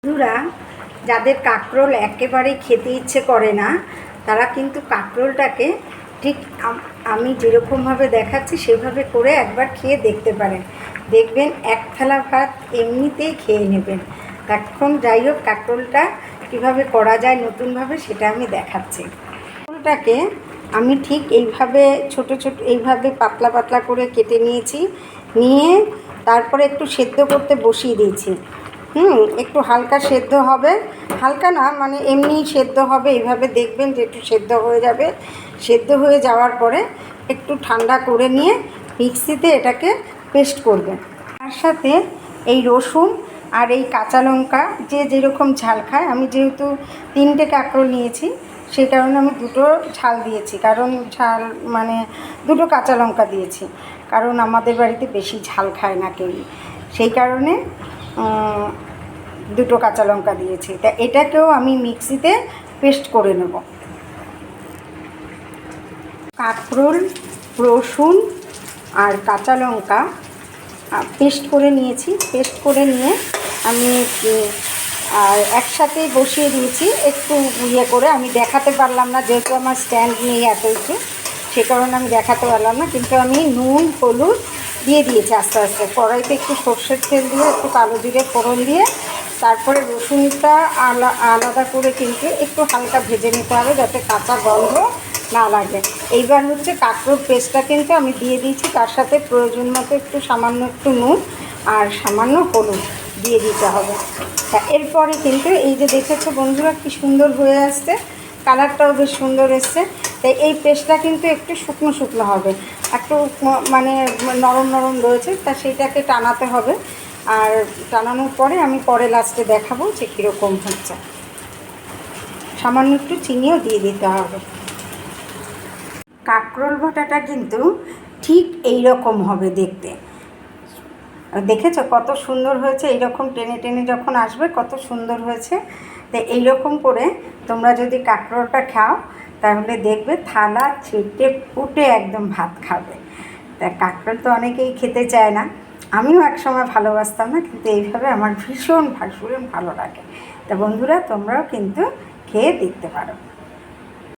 বন্ধুরা, যাদের কাঁকরোল একেবারেই খেতে ইচ্ছে করে না তারা কিন্তু কাঁকরোলটাকে ঠিক আমি যেরকমভাবে দেখাচ্ছি সেভাবে করে একবার খেয়ে দেখতে পারেন। দেখবেন এক থালা ভাত এমনিতেই খেয়ে নেবেন। এখন যাই হোক, কাঁকরোলটা কীভাবে করা যায় নতুনভাবে সেটা আমি দেখাচ্ছি। কাঁকরোলটাকে আমি ঠিক এইভাবে ছোট ছোট এইভাবে পাতলা পাতলা করে কেটে নিয়েছি। নিয়ে তারপরে একটু সেদ্ধ করতে বসিয়ে দিয়েছি। একটু হালকা সেদ্ধ হবে, হালকা না মানে এমনি সেদ্ধ হবে। এইভাবে দেখবেন যে একটু সেদ্ধ হয়ে যাবে। সেদ্ধ হয়ে যাওয়ার পরে একটু ঠান্ডা করে নিয়ে মিক্সিতে এটাকে পেস্ট করবেন। তার সাথে এই রসুন আর এই কাঁচা লঙ্কা, যে যেরকম ঝাল খায়, আমি যেহেতু 3টে কাঁকরোল নিয়েছি সেই কারণে আমি 2টো ঝাল দিয়েছি। কারণ ঝাল মানে 2টো কাঁচা লঙ্কা দিয়েছি, কারণ আমাদের বাড়িতে বেশি ঝাল খায় না কেউ, সেই কারণে 2টো কাঁচা লঙ্কা দিয়েছি। তা এটাকেও আমি মিক্সিতে পেস্ট করে নেব। কাঁকরোল, রসুন আর কাঁচা লঙ্কা পেস্ট করে নিয়েছি। পেস্ট করে নিয়ে আমি আর একসাথেই বসিয়ে দিয়েছি। একটু করে আমি দেখাতে পারলাম না, যেহেতু আমার স্ট্যান্ড নেই এত একটু, সে কারণে আমি দেখাতে পারলাম না। কিন্তু আমি নুন হলুদ দিয়ে দিয়েছি আস্তে আস্তে। কড়াইতে একটু সর্ষের তেল দিয়ে একটু কালো জিরে ফোড়ন দিয়ে তারপরে রসুনটা আলাদা করে কিন্তু একটু হালকা ভেজে নিতে হবে, যাতে কাঁচা গন্ধ না লাগে। এইবার হচ্ছে কাঁকরোল পেস্টটা কিন্তু আমি দিয়ে দিয়েছি। তার সাথে প্রয়োজন মতো একটু সামান্য একটু নুন আর সামান্য হলুদ দিয়ে দিতে হবে। তা এরপরে কিন্তু এই যে দেখেছো বন্ধুরা কি সুন্দর হয়ে আসছে, কালারটাও বেশ সুন্দর এসছে। তাই এই পেস্টটা কিন্তু একটু শুকনো শুকনো হবে, একটু মানে নরম নরম রয়েছে, তা সেইটাকে টানাতে হবে। আর টানানোর পরে আমি পরে লাস্টে দেখাবো যে কীরকম হচ্ছে। সামান্য একটু চিনিও দিয়ে দিতে হবে। কাঁকরোল ভাটাটা কিন্তু ঠিক এই রকম হবে দেখতে। দেখেছো কত সুন্দর হয়েছে? এইরকম টেনে টেনে যখন আসবে কত সুন্দর হয়েছে। তো এইরকম করে তোমরা যদি কাঁকরোলটা খাও তাহলে দেখবে থালা ছিটে ফুটে একদম ভাত খাবে। তা কাঁকরোল তো অনেকেই খেতে চায় না, আমিও একসময় ভালোবাসতাম না, কিন্তু এইভাবে আমার ভীষণ ভালো লাগে। তা বন্ধুরা, তোমরাও কিন্তু খেয়ে দেখতে পারো।